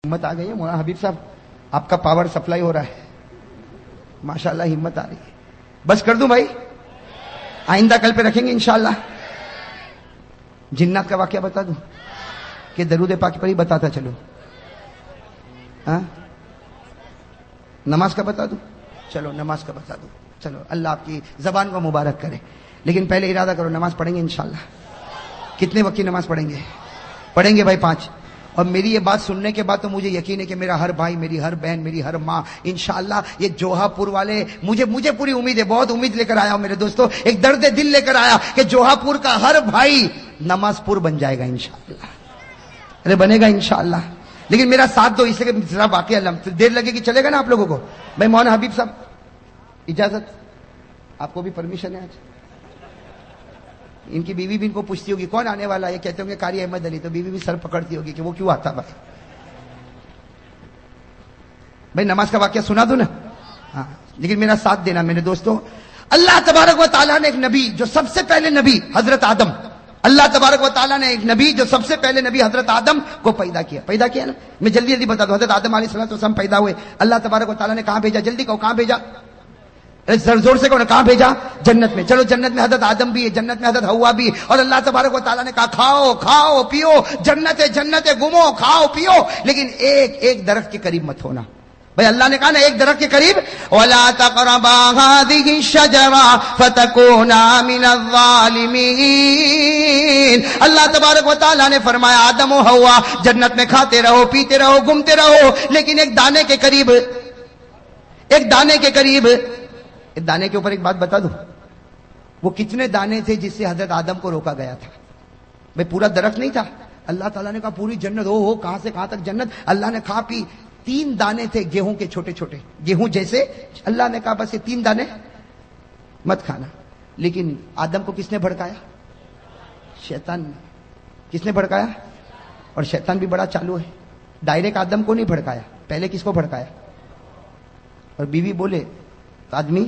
ہمت آ گئی ہے مولانا حبیب صاحب, آپ کا پاور سپلائی ہو رہا ہے ماشاءاللہ, ہمت آ رہی ہے. بس کر دوں بھائی, آئندہ کل پہ رکھیں گے انشاءاللہ. جنات کا واقعہ بتا دوں کہ درود پاک پر ہی بتاتا چلو؟ ہاں, نماز کا بتا دوں؟ چلو نماز کا بتا دوں. چلو اللہ آپ کی زبان کو مبارک کرے. لیکن پہلے ارادہ کرو, نماز پڑھیں گے انشاءاللہ. کتنے وقت کی نماز پڑھیں گے؟ پڑھیں گے بھائی 5. اور میری یہ بات سننے کے بعد تو مجھے یقین ہے کہ میرا ہر بھائی, میری ہر بہن, میری ہر ماں انشاءاللہ یہ جوہا پور والے, مجھے پوری امید ہے, بہت امید لے کر آیا ہوں میرے دوستوں, ایک درد دل لے کر آیا کہ جوہا پور کا ہر بھائی نماز پور بن جائے گا انشاءاللہ. ارے بنے گا انشاءاللہ. لیکن میرا ساتھ دو, اس لیے ذرا واقعہ دیر لگے گی, چلے گا نا آپ لوگوں کو؟ بھائی مولانا حبیب صاحب اجازت, آپ کو بھی پرمیشن ہے آج؟ ان کی بیوی بھی ان کو پوچھتی ہوگی کون آنے والا ہے, یہ کہتے ہوں گے قاری احمد علی, تو بیوی بھی سر پکڑتی ہوگی کہ وہ کیوں آتا بھائی. بھائی نماز کا واقعہ سنا دو نا. ہاں لیکن میرا ساتھ دینا میرے دوستوں. اللہ تبارک و تعالیٰ نے ایک نبی, جو سب سے پہلے نبی حضرت آدم, اللہ تبارک و تعالیٰ نے ایک نبی, جو سب سے پہلے نبی حضرت آدم کو پیدا کیا نا. میں جلدی بتا دوں, حضرت آدم علیہ السلام پیدا ہوئے, اللہ تبارک و تعالیٰ نے کہاں بھیجا؟ جلدی کہو کہاں بھیجا؟ زور سے کہو نا, کہاں بھیجا؟ جنت میں. چلو جنت میں حضرت آدم بھی ہے, جنت میں حضرت ہوا بھی, اور اللہ تبارک و تعالیٰ نے کہا کھاؤ کھاؤ پیو, جنت گھومو کھاؤ پیو, لیکن ایک درخت کے قریب مت ہونا. بھائی اللہ نے کہا نا ایک درخت کے قریب, وَلَا تَقْرَبَا هَٰذِهِ الشَّجَرَةَ فَتَكُونَا مِنَ الظَّالِمِينَ. اللہ تبارک و تعالیٰ نے فرمایا آدم و ہوا جنت میں کھاتے رہو, پیتے رہو, گھومتے رہو, لیکن ایک دانے کے قریب, ایک دانے کے اوپر ایک بات بتا دوں, وہ کتنے دانے تھے جس سے حضرت آدم کو روکا گیا تھا؟ بھئی پورا درخت نہیں تھا. اللہ تعالیٰ نے کہا پوری جنت, ہو کہاں سے کہاں تک جنت. اللہ نے کھا پی. 3 دانے تھے گیہوں کے, چھوٹے چھوٹے گیہوں جیسے. اللہ نے کہا بس یہ 3 دانے مت کھانا. لیکن آدم کو کس نے بھڑکایا؟ شیطان نے. کس نے بھڑکایا؟ اور شیطان بھی بڑا چالو ہے, ڈائریکٹ آدم کو نہیں بھڑکایا, پہلے کس کو بھڑکایا؟ اور بیوی بولے تو آدمی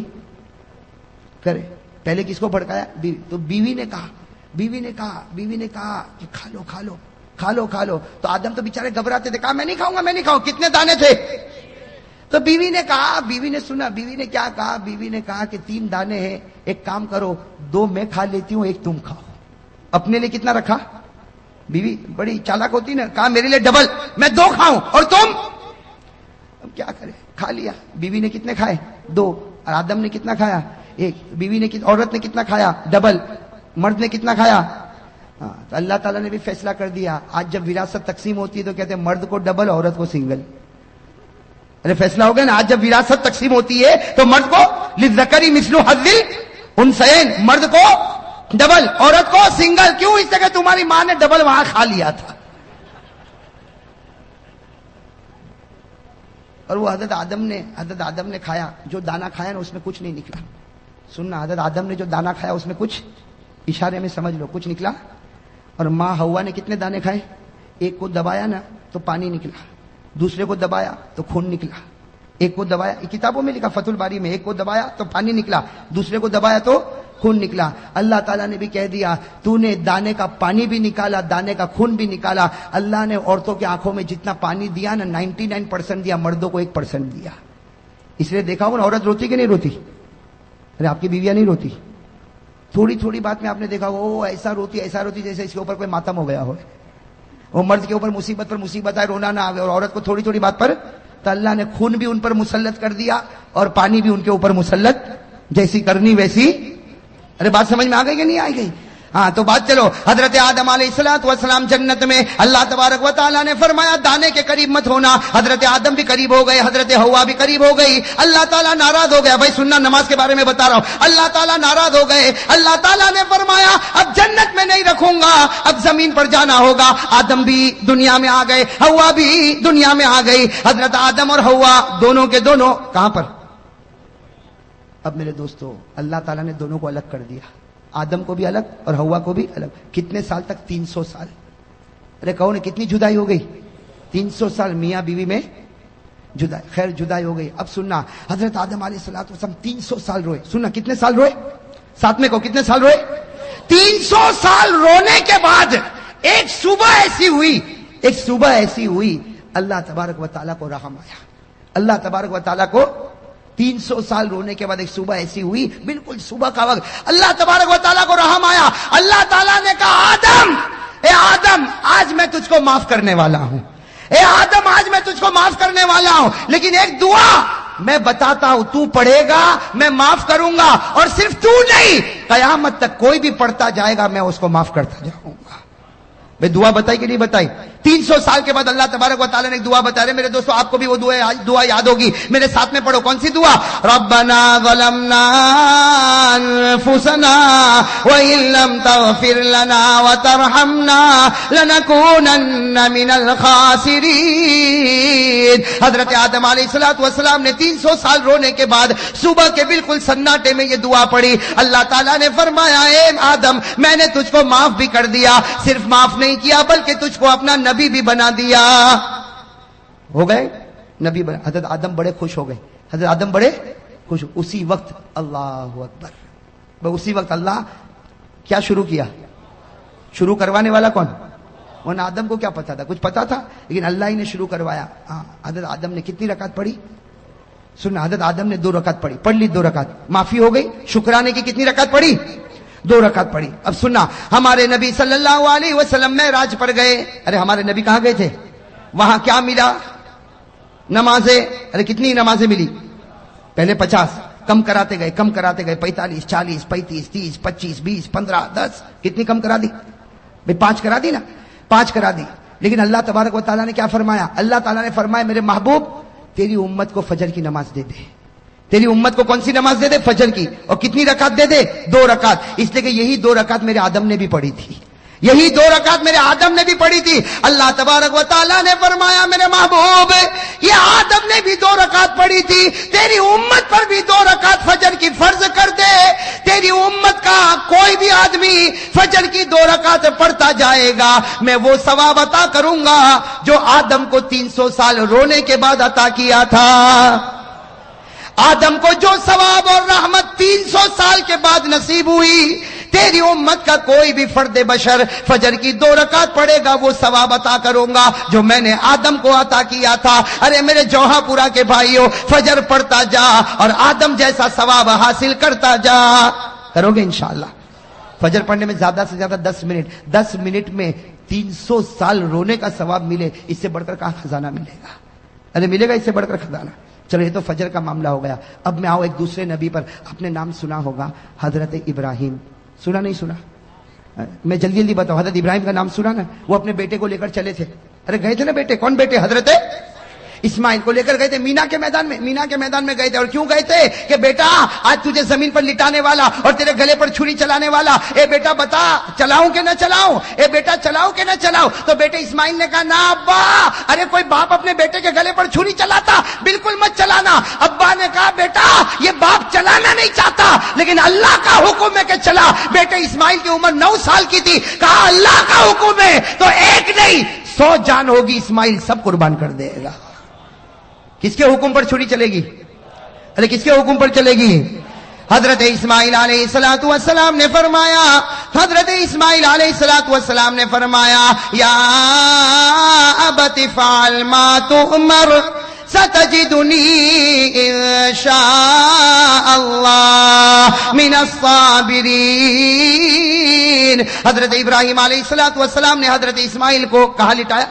کرے. پہلے کس کو بھڑکایا؟ بیوی. تو بیوی نے کہا کہ کھا لو. تو آدم تو بیچارے گھبراتے تھے, کہا میں نہیں کھاؤں. کتنے دانے تھے؟ تو بیوی نے کہا, بیوی نے سنا, بیوی نے کیا کہا؟ بیوی نے کہا کہ 3 دانے ہیں, ایک کام کرو 2 میں کھا لیتی ہوں, 1 تم کھاؤ. اپنے لیے کتنا رکھا؟ بیوی بڑی چالاک ہوتی نا, کہا میرے لیے ڈبل, میں 2 کھاؤں اور تم. اب کیا کرے, کھا لیا. بیوی نے کتنے کھائے؟ 2. اور آدم نے کتنا کھایا؟ 1. بیوی نے عورت نے کتنا کھایا؟ ڈبل. مرد نے کتنا کھایا؟ ہاں. تو اللہ تعالیٰ نے بھی فیصلہ کر دیا, آج جب وراثت تقسیم ہوتی ہے تو کہتے ہیں مرد کو ڈبل, عورت کو سنگل. ارے فیصلہ ہو گیا نا, آج جب وراثت تقسیم ہوتی ہے تو مرد کو للذکر مثل حظ الانثیین, مرد کو ڈبل, عورت کو سنگل. کیوں؟ اس لیے کہ تمہاری ماں نے ڈبل وہاں کھا لیا تھا. اور وہ حضرت آدم نے کھایا, جو دانا کھایا نا اس میں کچھ نہیں نکلا. سننا, حضرت آدم نے جو دانا کھایا اس میں کچھ, اشارے میں سمجھ لو, کچھ نکلا. اور ماں ہوا نے کتنے دانے کھائے؟ 1 کو دبایا نا تو پانی نکلا, دوسرے کو دبایا تو خون نکلا. 1 کو دبایا, کتابوں میں لکھا فتح الباری میں, 1 کو دبایا تو پانی نکلا, دوسرے کو دبایا تو خون نکلا. اللہ تعالیٰ نے بھی کہہ دیا تو نے دانے کا پانی بھی نکالا, دانے کا خون بھی نکالا. اللہ نے عورتوں کی آنکھوں میں جتنا پانی دیا نا 99% دیا, مردوں کو 1% دیا. اس لیے دیکھا ہو نا عورت روتی کہ نہیں روتی؟ ارے آپ کی بیویاں نہیں روتی؟ تھوڑی بات میں آپ نے دیکھا وہ ایسا روتی جیسے اس کے اوپر کوئی ماتم ہو گیا ہو. وہ مرد کے اوپر مصیبت پر مصیبت آئے, رونا نہ آئے, اور عورت کو تھوڑی بات پر, تو اللہ نے خون بھی ان پر مسلط کر دیا اور پانی بھی ان کے اوپر مسلط, جیسی کرنی ویسی. ارے بات سمجھ میں آ گئی کہ نہیں آ گئی؟ ہاں تو بات چلو. حضرت آدم علیہ السلام جنت میں, اللہ تبارک و تعالیٰ نے فرمایا دانے کے قریب مت ہونا. حضرت آدم بھی قریب ہو گئے, حضرت ہوا بھی قریب ہو گئی. اللہ تعالیٰ ناراض ہو گیا. بھائی سننا, نماز کے بارے میں بتا رہا ہوں. اللہ تعالیٰ ناراض ہو گئے. اللہ تعالیٰ نے فرمایا اب جنت میں نہیں رکھوں گا, اب زمین پر جانا ہوگا. آدم بھی دنیا میں آ گئے, ہوا بھی دنیا میں آ گئی. حضرت آدم اور ہوا دونوں کے دونوں کہاں پر؟ اب میرے دوستو, اللہ تعالیٰ نے دونوں کو الگ کر دیا, آدم کو بھی الگ اور ہوا کو بھی الگ. کتنے سال تک؟ 300 سال. ارے کہو نا کتنی جدائی ہو گئی؟ 300 سال میاں بیوی میں جدائی. خیر جدائی ہو گئی. اب سننا, حضرت آدم علیہ السلام 300 سال روئے. سننا کتنے سال روئے؟ ساتھ میں کہو کتنے سال روئے؟ 300 سال رونے کے بعد ایک صبح ایسی ہوئی اللہ تبارک و تعالیٰ کو رحم آیا. اللہ تبارک و تعالیٰ کو 300 سال رونے کے بعد ایک صبح ایسی ہوئی, بالکل صبح کا وقت, اللہ تبارک و تعالیٰ کو رحم آیا. اللہ تعالیٰ نے کہا آدم, اے آدم آج میں تجھ کو معاف کرنے والا ہوں, اے آدم آج میں تجھ کو معاف کرنے والا ہوں, لیکن ایک دعا میں بتاتا ہوں, تو پڑھے گا میں معاف کروں گا, اور صرف تو نہیں قیامت تک کوئی بھی پڑھتا جائے گا میں اس کو معاف کرتا جاؤں گا. میں دعا بتائی کہ نہیں بتائی؟ 300 سال کے بعد اللہ تبارک و تعالیٰ نے ایک دعا بتا رہے. میرے دوستو آپ کو بھی وہ دعا یاد ہوگی, میرے ساتھ میں پڑھو. کون سی دعا؟ ربنا ظلمنا انفسنا وان لم تغفر لنا وترحمنا لنكونن من الخاسرین. حضرت آدم علیہ الصلوۃ والسلام نے 300 سال رونے کے بعد صبح کے بالکل سناٹے میں یہ دعا پڑھی. اللہ تعالیٰ نے فرمایا اے آدم میں نے تجھ کو معاف بھی کر دیا, صرف معاف نہیں کیا بلکہ تجھ کو اپنا نبی بھی بنا دیا. ہو گئے نبی بنا. حضرت آدم بڑے خوش ہو گئے, حضرت آدم بڑے خوش. اسی وقت اللہ اکبر, اسی وقت اللہ کیا شروع کیا؟ شروع کروانے والا کون؟ ورنہ آدم کو کیا پتا تھا؟ کچھ پتا تھا, لیکن اللہ ہی نے شروع کروایا. حضرت آدم نے کتنی رکعت پڑھی؟ سننا, حضرت آدم نے 2 رکعت پڑھی, پڑھ لی 2 رکعت, معافی ہو گئی. شکرانے کی کتنی رکعت پڑھی؟ 2 رکعت پڑھی. اب سننا, ہمارے نبی صلی اللہ علیہ وسلم معراج پر گئے. ارے ہمارے نبی کہاں گئے تھے؟ وہاں کیا ملا؟ نمازیں. ارے کتنی نمازیں ملی؟ پہلے 50, کم کراتے گئے 45, 40, 35, 30, 25, 20, 15, 10. کتنی کم کرا دی بھئی؟ 5 کرا دی نا, 5 کرا دی. لیکن اللہ تبارک و تعالیٰ نے کیا فرمایا؟ اللہ تعالیٰ نے فرمایا میرے محبوب تیری امت کو فجر کی نماز دے دے. تیری امت کو کون سی نماز دے دے؟ فجر کی. اور کتنی رکعت دے دے؟ 2 رکعت. اس لیے کہ یہی 2 رکعت میرے آدم نے بھی پڑھی تھی, یہی 2 رکعت میرے آدم نے بھی پڑھی تھی. اللہ تبارک و تعالیٰ نے فرمایا میرے محبوب یہ آدم نے بھی 2 رکعت پڑھی تھی, تیری امت پر بھی 2 رکعت فجر کی فرض کر دے. تیری امت کا کوئی بھی آدمی فجر کی 2 رکعت پڑھتا جائے گا, میں وہ ثواب عطا کروں گا جو آدم کو 300 سال رونے کے بعد عطا کیا تھا. آدم کو جو ثواب اور رحمت 300 سال کے بعد نصیب ہوئی, تیری امت کا کوئی بھی فرد بشر فجر کی 2 رکعت پڑھے گا وہ ثواب عطا کروں گا جو میں نے آدم کو عطا کیا تھا. ارے میرے جوہا پورا کے بھائیوں, فجر پڑھتا جا اور آدم جیسا ثواب حاصل کرتا جا. کرو گے انشاءاللہ؟ فجر پڑھنے میں زیادہ سے زیادہ 10 منٹ میں 300 سال رونے کا ثواب ملے, اس سے بڑھ کر کہاں خزانہ ملے گا؟ ارے ملے گا اس سے بڑھ کر خزانہ. چلو یہ تو فجر کا معاملہ ہو گیا. اب میں آؤ ایک دوسرے نبی پر. آپ نے نام سنا ہوگا حضرت ابراہیم, سنا نہیں سنا؟ میں جلدی جلدی بتاؤ. حضرت ابراہیم کا نام سنا نا؟ وہ اپنے بیٹے کو لے کر چلے تھے. ارے گئے تھے نا بیٹے, کون بیٹے؟ حضرت اسماعیل کو لے کر گئے تھے مینا کے میدان میں گئے تھے. اور کیوں گئے تھے؟ کہ بیٹا آج تجھے زمین پر لٹانے والا اور تیرے گلے پر چھری چلانے والا, اے بیٹا بتا چلاؤں کہ نہ چلاؤں, اے بیٹا چلاؤں کہ نہ چلاؤں. تو بیٹے اسماعیل نے کہا نا ابا. ارے کوئی باپ اپنے بیٹے کے گلے پر چھری چلاتا؟ بالکل مت چلانا. ابا نے کہا بیٹا یہ باپ چلانا نہیں چاہتا لیکن اللہ کا حکم ہے کہ چلا. بیٹے اسماعیل کی عمر 9 سال کی تھی. کہا اللہ کا حکم ہے تو ایک نہیں 100 جان ہوگی, اسماعیل سب قربان کر دے گا. کس کے حکم پر چھری چلے گی؟ ارے کس کے حکم پر چلے گی؟ حضرت اسماعیل علیہ الصلوۃ والسلام نے فرمایا, حضرت اسماعیل علیہ الصلوۃ والسلام نے فرمایا یا ابت فعل ما تؤمر ستجدنی ان شاء اللہ من الصابرین. حضرت ابراہیم علیہ الصلوۃ والسلام نے حضرت اسماعیل کو کہاں لٹایا؟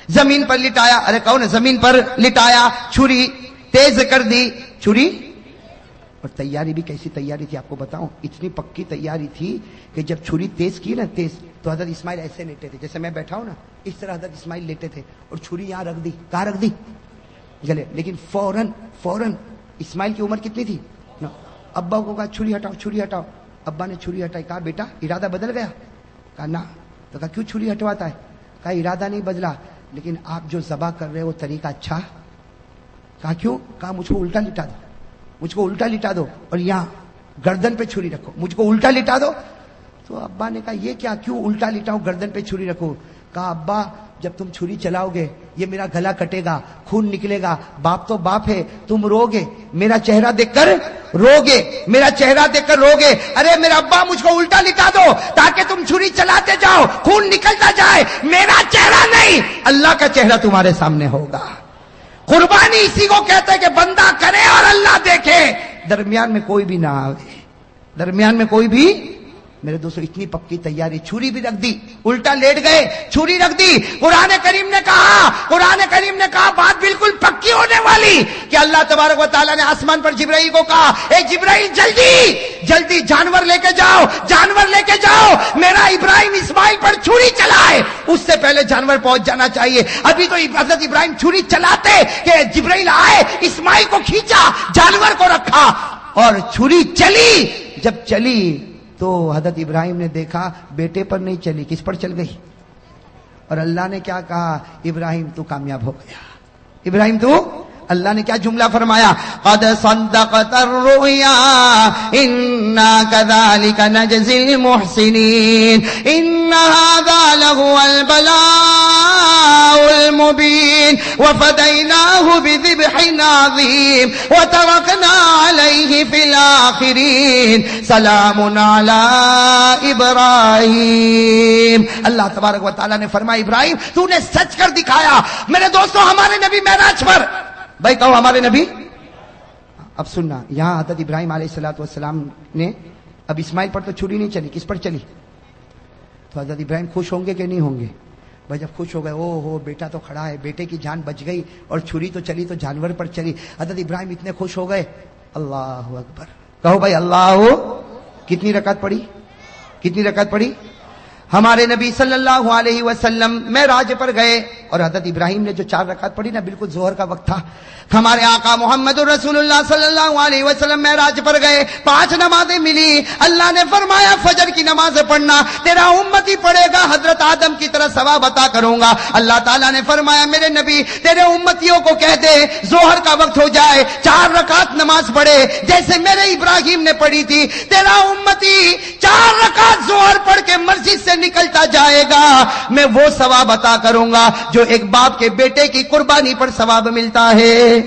زمین پر لٹایا. ارے کون؟ زمین پر لٹایا, چھری تیز کر دی. چھری اور تیاری بھی کیسی تیاری تھی آپ کو بتاؤں, اتنی پکی تیاری تھی کہ جب چھری تیز کی نا تیز, تو حضرت اسماعیل ایسے لیٹے تھے جیسے میں بیٹھا ہوں نا, اس طرح حضرت اسماعیل لیٹے تھے اور چھری یہاں رکھ دی. کہاں رکھ دی؟ گلے. لیکن فوراً اسماعیل کی عمر کتنی تھی؟ ابا کو کہا چھری ہٹاؤ. ابا نے چھری ہٹائی. کہا بیٹا ارادہ بدل گیا؟ کہا نا. تو کہا کیوں چھری ہٹواتا ہے؟ کہا ارادہ نہیں بدلا لیکن آپ جو ذبح کر رہے ہو طریقہ اچھا. کہا کیوں؟ کہا مجھ کو الٹا لٹا دو اور یہاں گردن پہ چھری رکھو. مجھ کو الٹا لٹا دو. تو ابا نے کہا یہ کیا, کیوں الٹا لٹاؤ گردن پہ چھری رکھو؟ کہا ابا جب تم چھری چلاؤ گے یہ میرا گلا کٹے گا, خون نکلے گا, باپ تو باپ ہے, تم روگے, میرا چہرہ دیکھ کر روگے, میرا چہرہ دیکھ کر روگے. ارے میرا ابا مجھ کو الٹا لٹا دو تاکہ تم چھری چلاتے جاؤ, خون نکلتا جائے, میرا چہرہ نہیں اللہ کا چہرہ تمہارے سامنے ہوگا. قربانی اسی کو کہتے کہ بندہ کرے اور اللہ دیکھے, درمیان میں کوئی بھی نہ آئے, درمیان میں کوئی بھی. میرے دوستو اتنی پکی تیاری, چھری بھی رکھ دی, الٹا لیٹ گئے, چھری رکھ دی. قرآن کریم نے کہا بات بالکل پکی ہونے والی کہ اللہ تبارک و تعالیٰ نے آسمان پر جبرائیل کو کہا, اے جبرائیل جلدی جانور لے کے جاؤ, میرا ابراہیم اسماعیل پر چھری چلائے. اس سے پہلے جانور پہنچ جانا چاہیے. ابھی تو حضرت ابراہیم چھری چلاتے کہ جبرائیل آئے, اسماعیل کو کھینچا, جانور کو رکھا اور چھری چلی. جب چلی تو حضرت ابراہیم نے دیکھا بیٹے پر نہیں چلی, کس پر چل گئی؟ اور اللہ نے کیا کہا, ابراہیم تو کامیاب ہو گیا. ابراہیم تو, اللہ نے کیا جملہ فرمایا, قد صدقت الرؤيا انا كذلك نجزي المحسنين ان هذا لهو البلاء المبين وفديناه بذبح عظيم وتركنا عليه في الاخرين سلام على ابراہیم. اللہ تبارک و تعالیٰ نے فرمایا ابراہیم تو نے سچ کر دکھایا. میرے دوستو ہمارے نبی معراج پر, بھائی کہو ہمارے نبی. اب سننا, یہاں حضرت ابراہیم علیہ السلام نے, اب اسماعیل پر تو چھری نہیں چلی, کس پر چلی؟ تو حضرت ابراہیم خوش ہوں گے کہ نہیں ہوں گے؟ بھائی جب خوش ہو گئے, او ہو بیٹا تو کھڑا ہے, بیٹے کی جان بچ گئی, اور چھری تو چلی تو جانور پر چلی. حضرت ابراہیم اتنے خوش ہو گئے, اللہ اکبر. کہو بھائی اللہ. کتنی رکعت پڑھی؟ ہمارے نبی صلی اللہ علیہ وسلم معراج پر گئے اور حضرت ابراہیم نے جو 4 رکعت پڑھی نا, بالکل ظہر کا وقت تھا. ہمارے آقا محمد رسول اللہ صلی اللہ علیہ وسلم معراج پر گئے, 5 نمازیں ملی. اللہ نے فرمایا فجر کی نماز پڑھنا, تیرا امتی پڑھے گا حضرت آدم کی طرح ثواب عطا کروں گا. اللہ تعالیٰ نے فرمایا میرے نبی تیرے امتیوں کو کہہ دے ظہر کا وقت ہو جائے 4 رکعت نماز پڑھے جیسے میرے ابراہیم نے پڑھی تھی. تیرا امتی 4 رکعت ظہر پڑھ کے مسجد سے نکلتا جائے گا, میں وہ ثواب عطا کروں گا جو ایک باپ کے بیٹے کی قربانی پر ثواب ملتا ہے.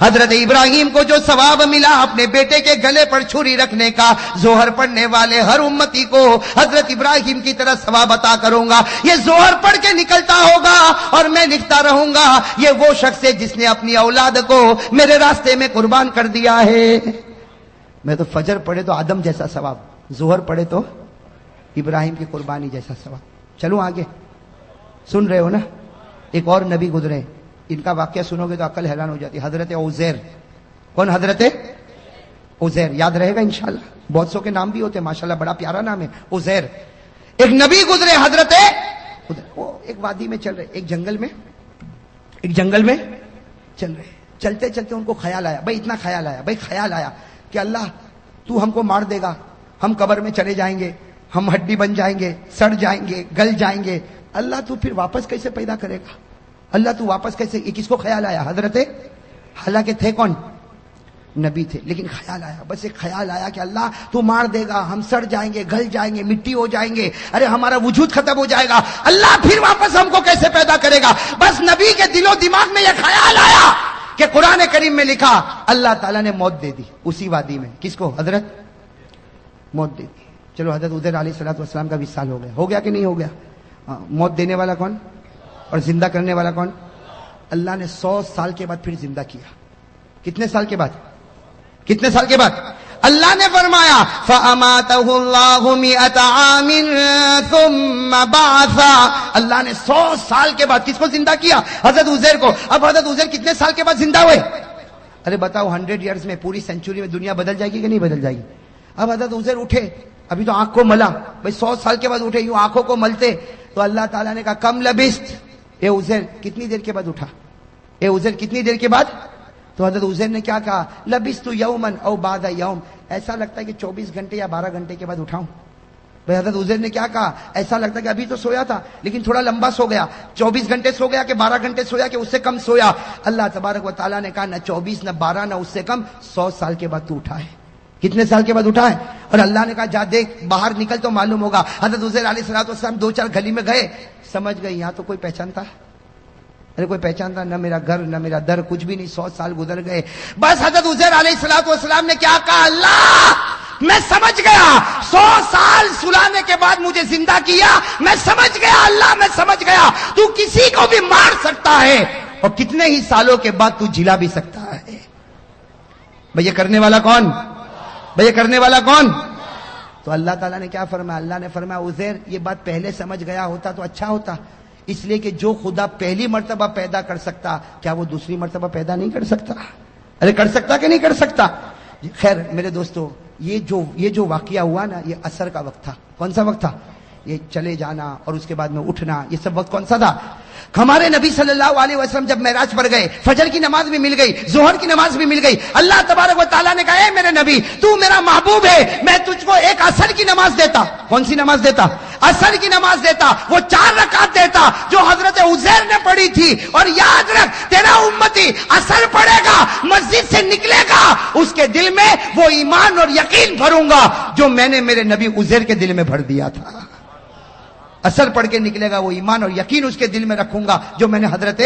حضرت ابراہیم کو جو ثواب ملا اپنے بیٹے کے گلے پر چھری رکھنے کا, ظہر پڑھنے والے ہر امتی کو حضرت ابراہیم کی طرح ثواب عطا کروں گا. یہ ظہر پڑھ کے نکلتا ہوگا اور میں لکھتا رہوں گا یہ وہ شخص ہے جس نے اپنی اولاد کو میرے راستے میں قربان کر دیا ہے. میں تو فجر پڑھے تو آدم جیسا ثواب, ظہر پڑھے تو ابراہیم کی قربانی جیسا ثواب. چلو آگے, سن رہے ہو نا. ایک اور نبی گزرے, ان کا واقعہ سنو گے تو عقل حیران ہو جاتی. حضرت عزیر. کون؟ حضرت عزیر. یاد رہے گا انشاءاللہ, بہت سو کے نام بھی ہوتے ہیں ماشاءاللہ, بڑا پیارا نام ہے عزیر. ایک نبی گزرے حضرت, وہ ایک وادی میں چل رہے, ایک جنگل میں چل رہے. چلتے چلتے ان کو خیال آیا, اتنا خیال آیا کہ اللہ تو ہم کو مار دے گا, ہم قبر میں چلے جائیں گے, ہم ہڈی بن جائیں گے, سڑ جائیں گے, گل جائیں گے. اللہ تو پھر واپس کیسے پیدا کرے گا؟ اللہ تو واپس کیسے؟ یہ کس کو خیال آیا؟ حضرت, حالانکہ تھے کون؟ نبی تھے, لیکن خیال آیا, بس ایک خیال آیا کہ اللہ تو مار دے گا, ہم سڑ جائیں گے, گل جائیں گے, مٹی ہو جائیں گے, ارے ہمارا وجود ختم ہو جائے گا, اللہ پھر واپس ہم کو کیسے پیدا کرے گا؟ بس نبی کے دل و دماغ میں یہ خیال آیا کہ قرآن کریم میں لکھا اللہ تعالیٰ نے موت دے دی اسی وادی میں. کس کو؟ حضرت, موت دے دی. چلو حضرت عزیر علیہ السلام کا وصال ہو گیا کہ نہیں ہو گیا؟ موت دینے والا کون اور زندہ کرنے والا کون؟ اللہ نے 100 سال کے بعد پھر زندہ کیا. کتنے سال کے بعد؟ اللہ نے فرمایا فَأَمَاتَهُ اللَّهُ مِئَةَ عَامٍ ثُمَّ بَعَثَ. اللہ نے 100 سال کے بعد کس کو زندہ کیا؟ حضرت عزیر کو. اب حضرت عزیر کتنے سال کے بعد زندہ ہوئے؟ ارے بتاؤ, 100 ایئرز میں, پوری سینچری میں دنیا بدل جائے گی کہ نہیں بدل جائے گی؟ اب حضرت عزیر اٹھے, ابھی تو آنکھ کو ملا, 100 سال کے بعد اٹھے, یوں آنکھوں کو ملتے تو اللہ تعالیٰ نے کہا کم لبست. اے عزیر کتنی دیر کے بعد اٹھا؟ کتنی دیر کے بعد؟ تو حضرت عزیر نے کیا کہا؟ لبست یوما او بعد یوم. ایسا لگتا ہے کہ 24 گھنٹے یا 12 گھنٹے کے بعد اٹھاؤں. بھائی حضرت عزیر نے کیا کہا؟ ایسا لگتا ہے کہ ابھی تو سویا تھا لیکن تھوڑا لمبا سو گیا, 24 گھنٹے سو گیا کہ 12 گھنٹے سویا کہ اس سے کم سویا. اللہ تبارک و تعالیٰ نے کہا نہ 24 نہ 12 نہ اس سے کم, 100 سال کے بعد تو اٹھا ہے. کتنے سال کے بعد اٹھا ہے؟ اور اللہ نے کہا جا دیکھ باہر نکل تو معلوم ہوگا. حضرت عزیر علیہ السلام 2-4 گلی میں گئے, سمجھ گئے یہاں تو کوئی پہچانتا, ارے کوئی پہچانتا نہ, میرا گھر نہ میرا در, کچھ بھی نہیں. 100 سال گزر گئے. بس حضرت عزیر علیہ السلام نے کیا کہا, اللہ میں سمجھ گیا, 100 سال سلانے کے بعد مجھے زندہ کیا, میں سمجھ گیا اللہ, میں سمجھ گیا تو کسی کو بھی مار سکتا ہے اور کتنے ہی سالوں کے بعد تو جلا بھی سکتا ہے. بھئی کرنے والا کون؟ بھئی کرنے والا کون؟ تو اللہ تعالیٰ نے کیا فرمایا؟ اللہ نے فرمایا عزیر یہ بات پہلے سمجھ گیا ہوتا تو اچھا ہوتا, اس لیے کہ جو خدا پہلی مرتبہ پیدا کر سکتا کیا وہ دوسری مرتبہ پیدا نہیں کر سکتا؟ ارے کر سکتا کہ نہیں کر سکتا؟ خیر میرے دوستو, یہ جو واقعہ ہوا نا, یہ عصر کا وقت تھا. کون سا وقت تھا؟ یہ چلے جانا اور اس کے بعد میں اٹھنا, یہ سب وقت کون سا تھا؟ ہمارے نبی صلی اللہ علیہ وسلم جب معراج پر گئے, فجر کی نماز بھی مل گئی, ظہر کی نماز بھی مل گئی. اللہ تبارک و تعالیٰ نے کہا اے میرے نبی تو میرا محبوب ہے, میں تجھ کو ایک عصر کی نماز دیتا. کون سی نماز دیتا؟ عصر کی نماز دیتا. وہ 4 رکعت دیتا جو حضرت عزیر نے پڑھی تھی. اور یاد رکھ تیرا امتی عصر پڑھے گا, مسجد سے نکلے گا, اس کے دل میں وہ ایمان اور یقین بھروں گا جو میں نے میرے نبی عزیر کے دل میں بھر دیا تھا. اثر پڑھ کے نکلے گا, وہ ایمان اور یقین اس کے دل میں رکھوں گا جو میں نے حضرت.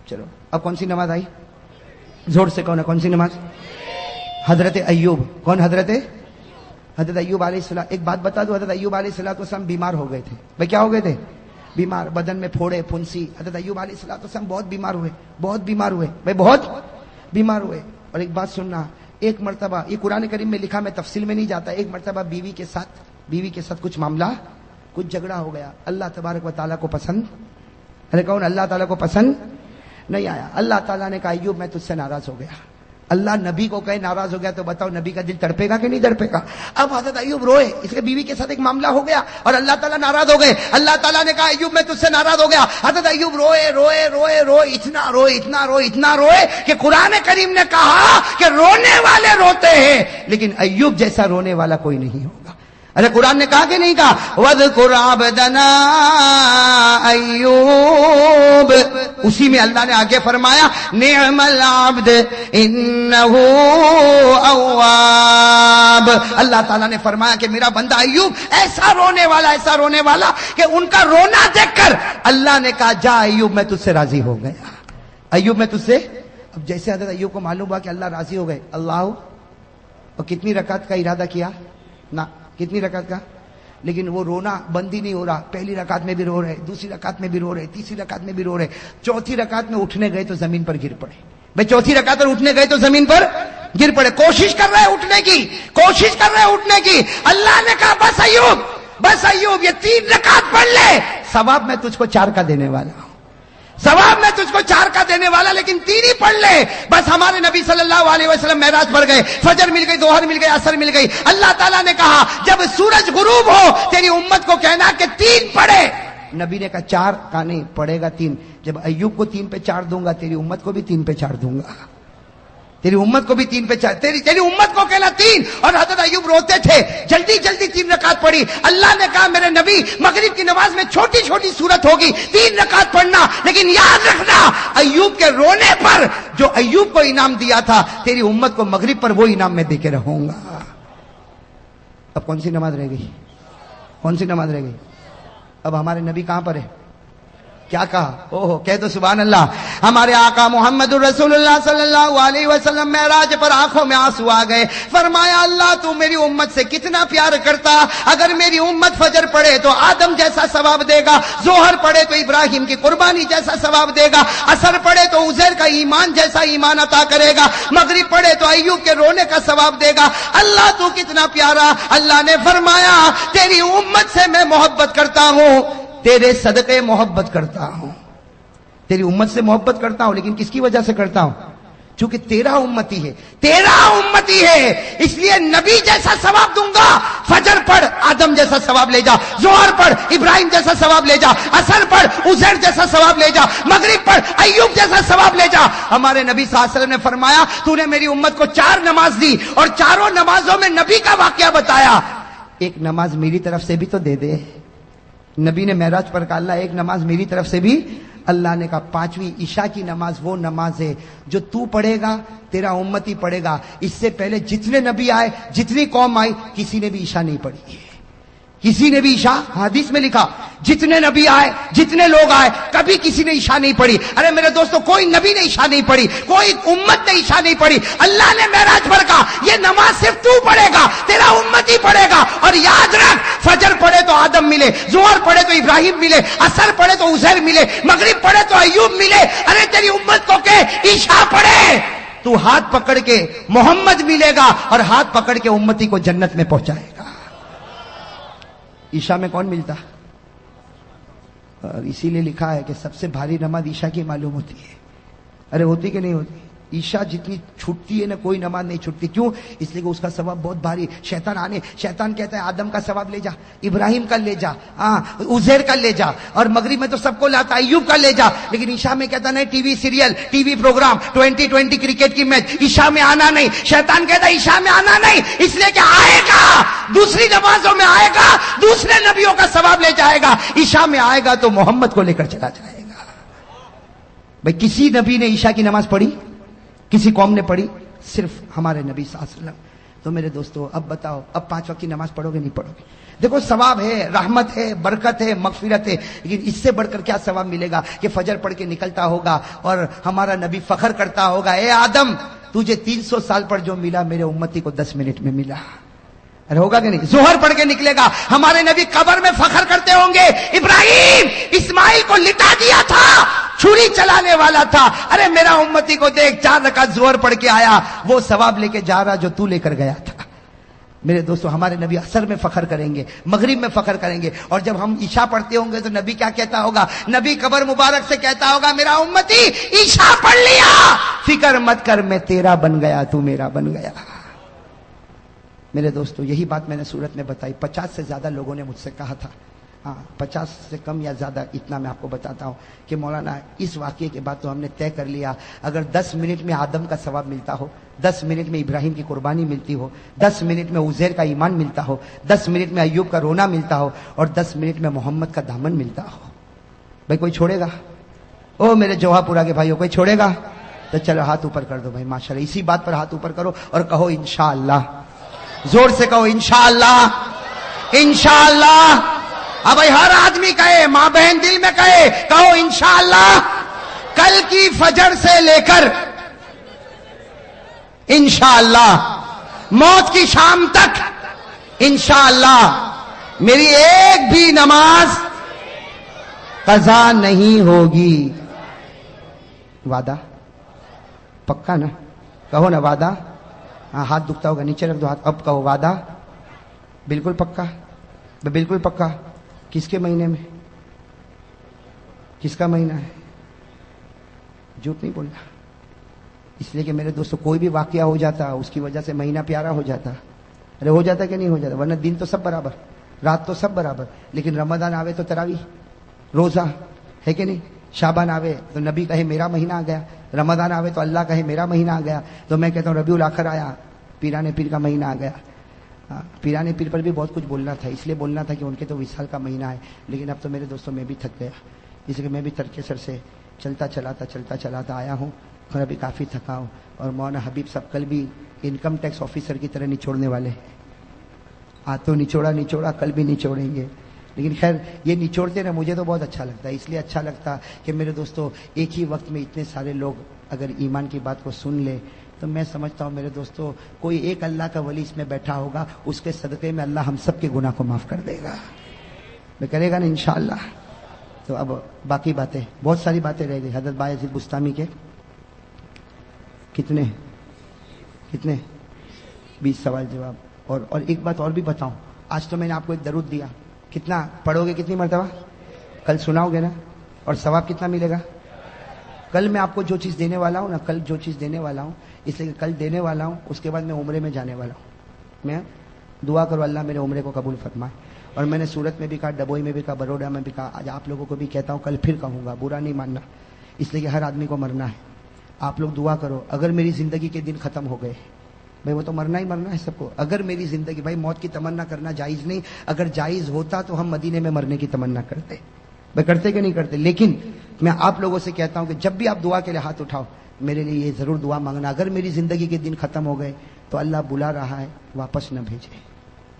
چلو اب کون سی نماز آئی؟ زور سے کون ہے, کون سی نماز؟ حضرت ایوب. کون حضرت ایوب علیہ السلام. ایک بات بتا دو, حضرت ایوب علیہ السلام بیمار ہو گئے تھے. بھائی کیا ہو گئے تھے؟ بیمار, بدن میں پھوڑے پھنسی. حضرت ایوب علیہ السلام بہت بیمار ہوئے, بہت بیمار ہوئے بھائی, بہت بیمار ہوئے. اور ایک بات سننا, ایک مرتبہ یہ قرآن کریم میں لکھا, میں تفصیل میں نہیں جاتا, ایک مرتبہ بیوی کے ساتھ کچھ معاملہ, کچھ جھگڑا ہو گیا. اللہ تبارک و تعالیٰ کو پسند, ارے کون اللہ تعالیٰ کو پسند نہیں آیا. اللہ تعالیٰ نے کہا ایوب میں تجھ سے ناراض ہو گیا. اللہ نبی کو کہے ناراض ہو گیا تو بتاؤ نبی کا دل تڑپے گا کہ نہیں تڑپے گا؟ اب حضرت ایوب روئے, اس کے بیوی کے ساتھ ایک معاملہ ہو گیا اور اللہ تعالیٰ ناراض ہو گئے. اللہ تعالیٰ نے کہا ایوب میں تجھ سے ناراض ہو گیا. حضرت ایوب روئے, اتنا روئے کہ قرآن کریم نے کہا کہ رونے والے روتے ہیں لیکن ایوب جیسا رونے والا کوئی نہیں ہوگا. ارے قرآن نے کہا کہ نہیں کہا وَاذْكُرْ عَبْدَنَا ایوب. اسی میں اللہ نے آگے فرمایا نعم العبد انہ اواب. اللہ تعالیٰ نے فرمایا کہ میرا بندہ ایوب ایسا رونے والا کہ ان کا رونا دیکھ کر اللہ نے کہا جا ایوب میں تجھ سے راضی ہو گیا. ایوب میں تجھ سے. اب جیسے حضرت ایوب کو معلوم ہوا کہ اللہ راضی ہو گئے, اللہ اور کتنی رکعت کا ارادہ کیا نا, کتنی رکعت کا, لیکن وہ رونا بند ہی نہیں ہو رہا. پہلی رکعت میں بھی رو رہے, دوسری رکعت میں بھی رو رہے, تیسری رکعت میں بھی رو رہے, چوتھی رکعت میں اٹھنے گئے تو زمین پر گر پڑے. بھائی چوتھی رکعت پر اٹھنے گئے تو زمین پر گر پڑے. کوشش کر رہے اٹھنے کی, اللہ نے کہا بس ایوب یہ 3 رکعت پڑھ لے, ثواب میں تجھ کو 4 کا دینے والا ہوں, لیکن 3 ہی پڑھ لے. بس ہمارے نبی صلی اللہ علیہ وسلم معراج پر گئے, فجر مل گئی, ظہر مل گئی, عصر مل گئی. اللہ تعالیٰ نے کہا جب سورج غروب ہو تیری امت کو کہنا کہ 3 پڑھے. نبی نے کہا 4 کا نہیں پڑھے گا 3. جب ایوب کو 3 پہ 4 دوں گا تیری امت کو بھی 3 پہ 4 دوں گا, تیری امت کو بھی 3 پہ 4, تیری امت کو کہنا 3. اور حضرت ایوب روتے تھے, جلدی 3 رکعت پڑھی. اللہ نے کہا میرے نبی مغرب کی نماز میں چھوٹی صورت ہوگی, 3 رکعت پڑھنا, لیکن یاد رکھنا ایوب کے رونے پر جو ایوب کو انعام دیا تھا تیری امت کو مغرب پر وہ انعام میں دے کے رہوں گا. اب کون سی نماز رہ گئی؟ اب ہمارے نبی کہاں پر ہے؟ کیا کہا؟ کہہ دو سبحان اللہ. ہمارے آقا محمد الرسول اللہ صلی اللہ علیہ وسلم معراج پر آنکھوں میں آنسو آ گئے. فرمایا اللہ تو میری امت سے کتنا پیار کرتا, اگر میری امت فجر پڑھے تو آدم جیسا ثواب دے گا, ظہر پڑھے تو ابراہیم کی قربانی جیسا ثواب دے گا, عصر پڑھے تو عزیر کا ایمان جیسا ایمان عطا کرے گا, مغرب پڑھے تو ایوب کے رونے کا ثواب دے گا. اللہ تو کتنا پیارا. اللہ نے فرمایا تیری امت سے میں محبت کرتا ہوں, تیرے صدقے محبت کرتا ہوں, تیری امت سے محبت کرتا ہوں, لیکن کس کی وجہ سے کرتا ہوں؟ چونکہ تیرا امتی ہے, اس لیے نبی جیسا ثواب دوں گا. فجر پڑھ آدم جیسا ثواب لے جا, ظہر پڑھ ابراہیم جیسا ثواب لے جا, عصر پڑھ عزیر جیسا ثواب لے جا, مغرب پڑھ ایوب جیسا ثواب لے جا. ہمارے نبی صلی اللہ علیہ وسلم نے فرمایا تو نے میری امت کو 4 نماز دی اور 4 نمازوں میں نبی کا واقعہ بتایا, ایک نماز میری طرف سے بھی تو دے دے. نبی نے معراج پر کہا اللہ ایک نماز میری طرف سے بھی. اللہ نے کہا پانچویں عشاء کی نماز وہ نماز ہے جو تو پڑھے گا تیرا امتی پڑھے گا. اس سے پہلے جتنے نبی آئے جتنی قوم آئی کسی نے بھی عشاء نہیں پڑھی, کسی نے بھی عشاء, حدیث میں لکھا جتنے نبی آئے جتنے لوگ آئے کبھی کسی نے عشاء نہیں پڑھی. ارے میرے دوستو کوئی نبی نے عشاء نہیں پڑھی, کوئی امت نے عشاء نہیں پڑھی. اللہ نے معراج پر کہا یہ نماز صرف تو پڑھے گا تیرا امت ہی پڑھے گا. اور یاد رکھ فجر پڑھے تو آدم ملے, ظہر پڑھے تو ابراہیم ملے, عصر پڑھے تو عزیر ملے, مغرب پڑھے تو ایوب ملے. ارے تیری امت کو کہ عشاء پڑھے تو ہاتھ پکڑ کے محمد ملے گا اور ہاتھ پکڑ کے امتی کو جنت میں پہنچائے گا. عشاء میں کون ملتا؟ اور اسی لیے لکھا ہے کہ سب سے بھاری نماز عشاء کی معلوم ہوتی ہے. ارے ہوتی کہ نہیں ہوتی؟ عشاء جتنی چھٹتی ہے نا کوئی نماز نہیں چھٹتی. کیوں؟ اس لیے کہ اس کا ثواب بہت بھاری. شیطان کہتا ہے آدم کا ثواب لے جا, ابراہیم کا لے جا, عزیر کا لے جا, اور مغرب میں تو سب کو لاتا ایوب کا لے جا. لیکن عشاء میں کہتا نہیں T V serial, T V program, 2020 cricket کی میچ, عشاء میں آنا نہیں. شیطان کہتا ہے عشاء میں آنا نہیں, اس لیے کہ آئے گا دوسری نمازوں میں آئے گا دوسرے نبیوں کا ثواب لے جائے گا. عشاء میں آئے گا تو محمد کو لے کر چلا جائے گا. بھائی کسی نبی نے عشاء کی نماز پڑھی؟ کسی قوم نے پڑھی؟ صرف ہمارے نبی صلی اللہ علیہ وسلم. تو میرے دوستو اب بتاؤ اب 5 وقت کی نماز پڑھو گے نہیں پڑھو گے؟ دیکھو ثواب ہے, رحمت ہے, برکت ہے, مغفرت ہے, لیکن اس سے بڑھ کر کیا ثواب ملے گا کہ فجر پڑھ کے نکلتا ہوگا اور ہمارا نبی فخر کرتا ہوگا اے آدم تجھے 300 سال پر جو ملا میرے امتی کو 10 منٹ میں ملا. ارے ہوگا کہ نہیں؟ ظہر پڑھ کے نکلے گا, ہمارے نبی قبر میں فخر کرتے ہوں گے ابراہیم اسماعیل کو لٹا دیا تھا, چھری چلانے والا تھا. ارے میرا امتی کو دیکھ 4 رکعت ظہر پڑھ کے آیا, وہ ثواب لے کے جا رہا جو تو لے کر گیا تھا. میرے دوستو ہمارے نبی عصر میں فخر کریں گے, مغرب میں فخر کریں گے, اور جب ہم عشاء پڑھتے ہوں گے تو نبی کیا کہتا ہوگا؟ نبی قبر مبارک سے کہتا ہوگا میرا امتی عشاء پڑھ لیا, فکر مت کر میں تیرا بن گیا تو میرا بن گیا. میرے دوستو یہی بات میں نے سورت میں بتائی. 50 سے زیادہ لوگوں نے مجھ سے کہا تھا, 50 سے کم یا زیادہ, اتنا میں آپ کو بتاتا ہوں کہ مولانا اس واقعے کے بعد تو ہم نے طے کر لیا اگر 10 منٹ میں آدم کا ثواب ملتا ہو, 10 منٹ میں ابراہیم کی قربانی ملتی ہو, 10 منٹ میں عزیر کا ایمان ملتا ہو, 10 منٹ میں ایوب کا رونا ملتا ہو, اور 10 منٹ میں محمد کا دامن ملتا ہو, بھائی کوئی چھوڑے گا؟ او میرے جوہا پورا کے بھائیوں کوئی چھوڑے گا؟ تو چلو ہاتھ اوپر کر دو بھائی, ماشاءاللہ اسی بات پر ہاتھ اوپر کرو اور کہو انشاءاللہ. زور سے کہو انشاءاللہ, انشاءاللہ. اب بھائی ہر آدمی کہے, ماں بہن دل میں کہے, کہو انشاءاللہ. کل کی فجر سے لے کر انشاءاللہ موت کی شام تک انشاءاللہ میری ایک بھی نماز قضا نہیں ہوگی. وعدہ پکا نا؟ کہو نا وعدہ. ہاں ہاتھ دکھتا ہوگا نیچے رکھ دو ہاتھ. اب کہو وعدہ بالکل پکا, بالکل پکا. کس کے مہینے میں؟ کس کا مہینہ ہے؟ جھوٹ نہیں بولنا. اس لیے کہ میرے دوستو کوئی بھی واقعہ ہو جاتا اس کی وجہ سے مہینہ پیارا ہو جاتا. ارے ہو جاتا کہ نہیں ہو جاتا؟ ورنہ دن تو سب برابر, رات تو سب برابر, لیکن رمضان آوے تو تراویح, روزہ ہے کہ نہیں؟ شعبان آوے تو نبی کہے میرا مہینہ آ گیا, رمضان آوے تو اللہ کہے میرا مہینہ آ گیا. تو میں کہتا ہوں ربیع الاخر آیا, پیرانے پیر کا مہینہ آ گیا. پیرانے پیر پر بھی بہت کچھ بولنا تھا, اس لیے بولنا تھا کہ ان کے تو وصال کا مہینہ ہے, لیکن اب تو میرے دوستوں میں بھی تھک گیا, اس لیے کہ میں بھی ترک سر سے چلتا چلاتا آیا ہوں اور ابھی کافی تھکا ہوں. اور مولانا حبیب صاحب کل بھی انکم ٹیکس آفیسر کی طرح نچوڑنے والے ہیں. آج تو نچوڑا کل بھی نچوڑیں گے. لیکن خیر یہ نچوڑتے نا مجھے تو بہت اچھا لگتا ہے. اس لیے اچھا لگتا کہ میرے دوستوں ایک ہی وقت میں اتنے سارے لوگ اگر ایمان کی بات کو سن لے تو میں سمجھتا ہوں میرے دوستوں کوئی ایک اللہ کا ولی اس میں بیٹھا ہوگا, اس کے صدقے میں اللہ ہم سب کے گناہ کو معاف کر دے گا. میں کرے گا نا انشاءاللہ. تو اب باقی باتیں بہت ساری باتیں رہ گئی. حضرت بایزید بستامی کے کتنے 20 سوال جواب. اور ایک بات اور بھی بتاؤں, آج تو میں نے آپ کو ایک درود دیا, کتنا پڑھو گے کتنی مرتبہ؟ کل سناؤ گے نا, اور ثواب کتنا ملے گا؟ کل میں آپ کو جو چیز دینے والا ہوں نا, کل جو چیز دینے والا ہوں, اس لیے کہ کل دینے والا ہوں اس کے بعد میں عمرے میں جانے والا ہوں. میں دعا کرو اللہ میرے عمرے کو قبول فرمائے. اور میں نے سورت میں بھی کہا, ڈبوئی میں بھی کہا, بروڈا میں بھی کہا, آج آپ لوگوں کو بھی کہتا ہوں, کل پھر کہوں گا, برا نہیں ماننا, اس لیے کہ ہر آدمی کو مرنا ہے. آپ لوگ دعا کرو اگر میری زندگی کے دن ختم ہو گئے, بھائی وہ تو مرنا ہی مرنا ہے سب کو. اگر میری زندگی, بھائی موت کی تمنا کرنا جائز نہیں, اگر جائز ہوتا تو ہم مدینے میں مرنے کی تمنا کرتے. بھائی کرتے کہ نہیں کرتے؟ لیکن میں آپ لوگوں سے کہتا ہوں کہ جب بھی آپ دعا کے لیے ہاتھ اٹھاؤ، میرے لیے یہ ضرور دعا مانگنا، اگر میری زندگی کے دن ختم ہو گئے تو اللہ بلا رہا ہے واپس نہ بھیجے،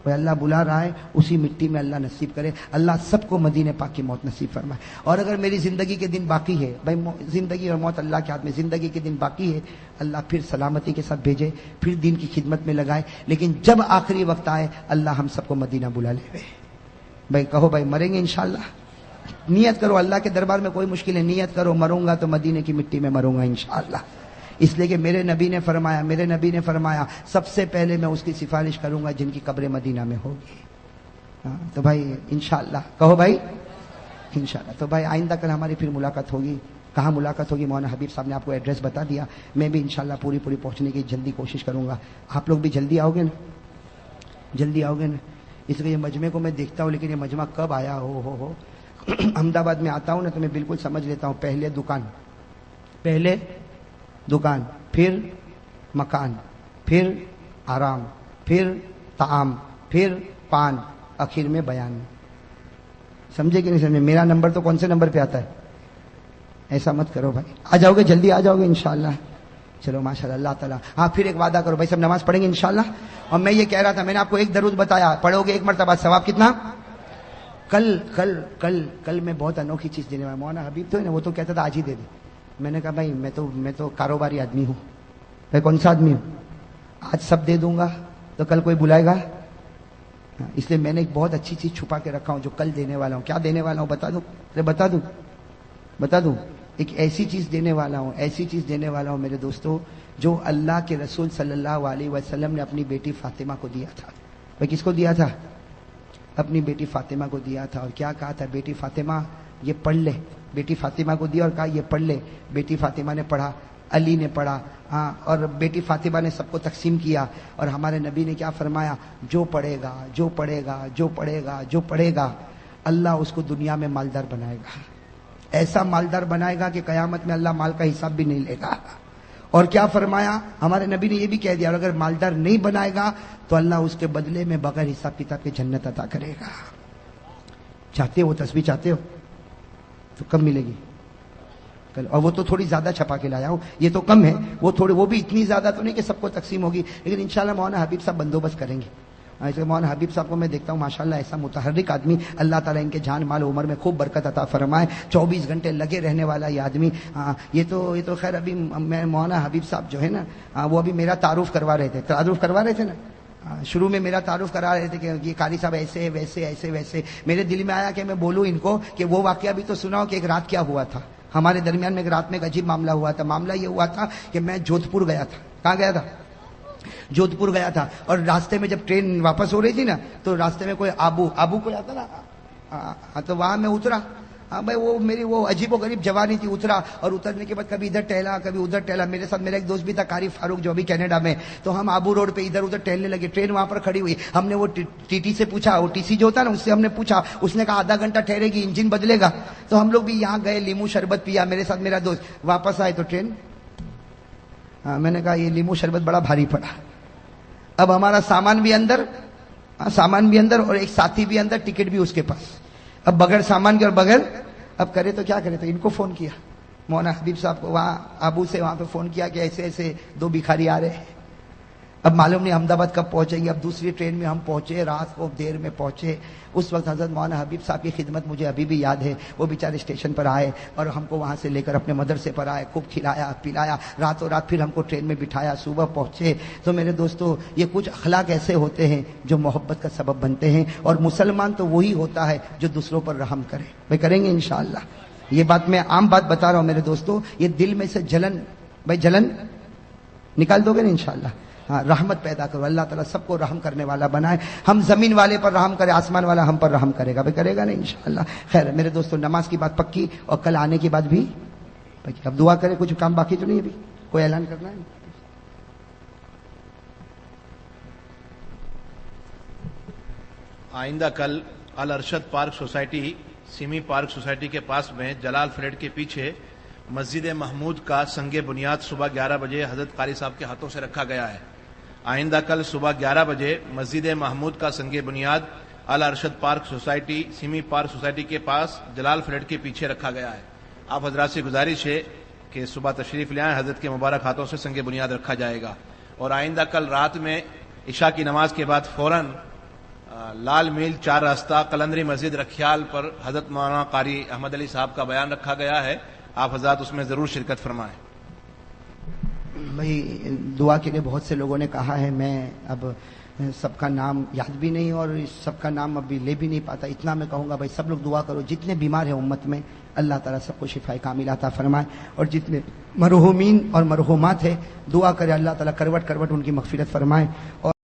وہ اللہ بلا رہا ہے اسی مٹی میں اللہ نصیب کرے، اللہ سب کو مدینے پاک کی موت نصیب فرمائے۔ اور اگر میری زندگی کے دن باقی ہے، بھائی زندگی اور موت اللہ کے ہاتھ میں، زندگی کے دن باقی ہے، اللہ پھر سلامتی کے ساتھ بھیجے، پھر دین کی خدمت میں لگائے، لیکن جب آخری وقت آئے اللہ ہم سب کو مدینہ بلا لے۔ بھائی کہو بھائی مریں گے انشاءاللہ، نیت کرو، اللہ کے دربار میں کوئی مشکل ہے، نیت کرو مروں گا تو مدینے کی مٹی میں مروں گا انشاءاللہ، اس لیے کہ میرے نبی نے فرمایا سب سے پہلے میں اس کی سفارش کروں گا جن کی قبر مدینہ میں ہوگی۔ تو بھائی انشاءاللہ کہو بھائی انشاءاللہ۔ تو بھائی آئندہ کل ہماری پھر ملاقات ہوگی، کہاں ملاقات ہوگی؟ مولانا حبیب صاحب نے آپ کو ایڈریس بتا دیا، میں بھی انشاءاللہ پوری پہنچنے کی جلدی کوشش کروں گا۔ آپ لوگ بھی جلدی آؤ گے نا؟ جلدی آؤ گے نا؟ اس لیے یہ مجمع کو میں دیکھتا ہوں، لیکن یہ مجمع کب آیا ہو احمد آباد میں آتا ہوں نا تو میں بالکل سمجھ لیتا ہوں، پہلے دکان، پھر مکان، پھر آرام، پھر طعام، پھر پان، آخر میں بیان۔ سمجھے کہ نہیں سمجھے؟ میرا نمبر تو کون سے نمبر پہ آتا ہے؟ ایسا مت کرو بھائی، آ جاؤ گے، جلدی آ جاؤ گے انشاءاللہ۔ چلو ماشاءاللہ، اللہ تعالیٰ۔ ہاں پھر ایک وعدہ کرو بھائی، سب نماز پڑھیں گے انشاءاللہ۔ اور میں یہ کہہ رہا تھا، میں نے آپ کو ایک درود بتایا، پڑھو گے ایک مرتبہ ثواب کتنا؟ کل میں بہت انوکھی چیز دینے والا، مولانا حبیب تو ہے نا، وہ تو کہتا تھا آج ہی دے دے۔ میں نے کہا بھائی میں تو کاروباری آدمی ہوں۔ میں کون سا آدمی ہوں؟ آج سب دے دوں گا تو کل کوئی بلائے گا؟ اس لیے میں نے ایک بہت اچھی چیز چھپا کے رکھا ہوں جو کل دینے والا ہوں۔ کیا دینے والا ہوں بتا دوں؟ ایک ایسی چیز دینے والا ہوں میرے دوستو، جو اللہ کے رسول صلی اللہ علیہ وسلم نے اپنی بیٹی فاطمہ کو دیا تھا۔ بھائی کس کو دیا تھا؟ اپنی بیٹی فاطمہ کو دیا تھا۔ اور کیا کہا تھا؟ بیٹی فاطمہ یہ پڑھ لے۔ بیٹی فاطمہ کو دیا اور کہا یہ پڑھ لے۔ بیٹی فاطمہ نے پڑھا، علی نے پڑھا، اور بیٹی فاطمہ نے سب کو تقسیم کیا۔ اور ہمارے نبی نے کیا فرمایا؟ جو پڑھے گا اللہ اس کو دنیا میں مالدار بنائے گا، ایسا مالدار بنائے گا کہ قیامت میں اللہ مال کا حساب بھی نہیں لے گا۔ اور کیا فرمایا ہمارے نبی نے؟ یہ بھی کہہ دیا، اور اگر مالدار نہیں بنائے گا تو اللہ اس کے بدلے میں بغیر حساب کتاب کے جنت عطا کرے گا۔ چاہتے ہو تسبیح؟ چاہتے ہو تو کب ملے گی؟ کل۔ اور وہ تو تھوڑی زیادہ چھپا کے لایا ہوں، یہ تو کم ہے، وہ بھی اتنی زیادہ تو نہیں کہ سب کو تقسیم ہوگی، لیکن انشاءاللہ مولانا حبیب صاحب بندوبست کریں گے۔ ایسے مولانا حبیب صاحب کو میں دیکھتا ہوں ماشاءاللہ ایسا متحرک آدمی، اللہ تعالیٰ ان کے جان مال عمر میں خوب برکت عطا فرمائے، 24 گھنٹے لگے رہنے والا یہ آدمی۔ یہ تو خیر ابھی میں مولانا حبیب صاحب جو ہے نا، وہ ابھی میرا تعارف کروا رہے تھے نا، شروع میں میرا تعارف کرا رہے تھے کہ یہ قاری صاحب ایسے ویسے۔ میرے دل میں آیا کہ میں بولوں ان کو کہ وہ واقعہ بھی تو سناؤ کہ ایک رات کیا ہوا تھا ہمارے درمیان میں۔ ایک رات میں ایک عجیب معاملہ ہوا تھا۔ معاملہ یہ ہوا تھا کہ میں جودھپور گیا تھا۔ کہاں گیا تھا؟ جودھپور گیا تھا، اور راستے میں جب ٹرین واپس ہو رہی تھی نا تو راستے میں کوئی آبو کوئی آتا نا، تو وہاں میں اترا۔ بھائی وہ میری وہ عجیب و غریب جوانی تھی، اترا، اور اترنے کے بعد کبھی ادھر ٹہلا کبھی ادھر ٹہلا۔ میرے ساتھ میرا ایک دوست بھی تھا قاری فاروق، جو ابھی کینیڈا میں، تو ہم آبو روڈ پہ ادھر ادھر ٹہلنے لگے۔ ٹرین وہاں پر کھڑی ہوئی، ہم نے وہ ٹی ٹی سے پوچھا، وہ ٹی سی جو ہوتا نا اس سے ہم نے پوچھا، اس نے کہا آدھا گھنٹہ ٹھہرے گی، انجن بدلے گا۔ تو ہم لوگ بھی یہاں گئے، لیمو شربت پیا میرے ساتھ میرا دوست۔ واپس آئے تو ٹرین، میں نے کہا یہ لیمو شربت بڑا بھاری پڑا۔ اب ہمارا سامان بھی اندر اور ایک ساتھی بھی اندر، ٹکٹ بھی اس کے پاس۔ اب بغیر سامان کے اور بغیر، اب کرے تو کیا کرے؟ تو ان کو فون کیا، مولانا حبیب صاحب کو، وہاں ابو سے وہاں پہ فون کیا کہ ایسے 2 بھکاری آ رہے ہیں۔ اب معلوم نہیں احمد آباد کب پہنچیں گے۔ اب دوسری ٹرین میں ہم پہنچے، رات کو دیر میں پہنچے۔ اس وقت حضرت مولانا حبیب صاحب کی خدمت مجھے ابھی بھی یاد ہے۔ وہ بیچارے اسٹیشن پر آئے اور ہم کو وہاں سے لے کر اپنے مدرسے پر آئے، خوب کھلایا پلایا، راتوں رات پھر ہم کو ٹرین میں بٹھایا، صبح پہنچے۔ تو میرے دوستو، یہ کچھ اخلاق ایسے ہوتے ہیں جو محبت کا سبب بنتے ہیں، اور مسلمان تو وہی ہوتا ہے جو دوسروں پر رحم کرے۔ بھائی کریں گے انشاءاللہ؟ یہ بات میں عام بات بتا رہا ہوں میرے دوستو، یہ دل میں سے جلن نکال دو گے نا انشاءاللہ۔ رحمت پیدا کرو، اللہ تعالیٰ سب کو رحم کرنے والا بنائے۔ ہم زمین والے پر رحم کرے، آسمان والا ہم پر رحم کرے گا، بھائی کرے گا نا انشاءاللہ۔ خیر میرے دوستو، نماز کی بات پکی، اور کل آنے کی بات بھی پکی۔ اب دعا کرے، کچھ کام باقی تو نہیں ابھی؟ کوئی اعلان کرنا ہے؟ آئندہ کل الارشد پارک سوسائٹی، سیمی پارک سوسائٹی کے پاس میں جلال فلیٹ کے پیچھے مسجد محمود کا سنگ بنیاد صبح 11 بجے حضرت قاری صاحب کے ہاتھوں سے رکھا گیا ہے۔ آئندہ کل صبح 11 بجے مسجد محمود کا سنگ بنیاد اعلی ارشد پارک سوسائٹی سیمی پارک سوسائٹی کے پاس جلال فلیٹ کے پیچھے رکھا گیا ہے. آپ حضرات سے گزارش ہے کہ صبح تشریف لے آئیں. حضرت کے مبارک ہاتھوں سے سنگ بنیاد رکھا جائے گا. اور آئندہ کل رات میں عشاء کی نماز کے بعد فوراً لال میل 4 راستہ قلندری مسجد رکھیال پر حضرت مولانا قاری احمد علی صاحب کا بیان رکھا گیا ہے. آپ حضرات اس میں ضرور شرکت فرمائیں. بھائی دعا کے لیے بہت سے لوگوں نے کہا ہے. میں اب سب کا نام یاد بھی نہیں اور سب کا نام ابھی لے بھی نہیں پاتا. اتنا میں کہوں گا بھائی سب لوگ دعا کرو. جتنے بیمار ہیں امت میں اللہ تعالیٰ سب کو شفا کامل عطا فرمائے. اور جتنے مرحومین اور مرحومات ہیں دعا کرے اللہ تعالیٰ کروٹ کروٹ ان کی مغفرت فرمائے. اور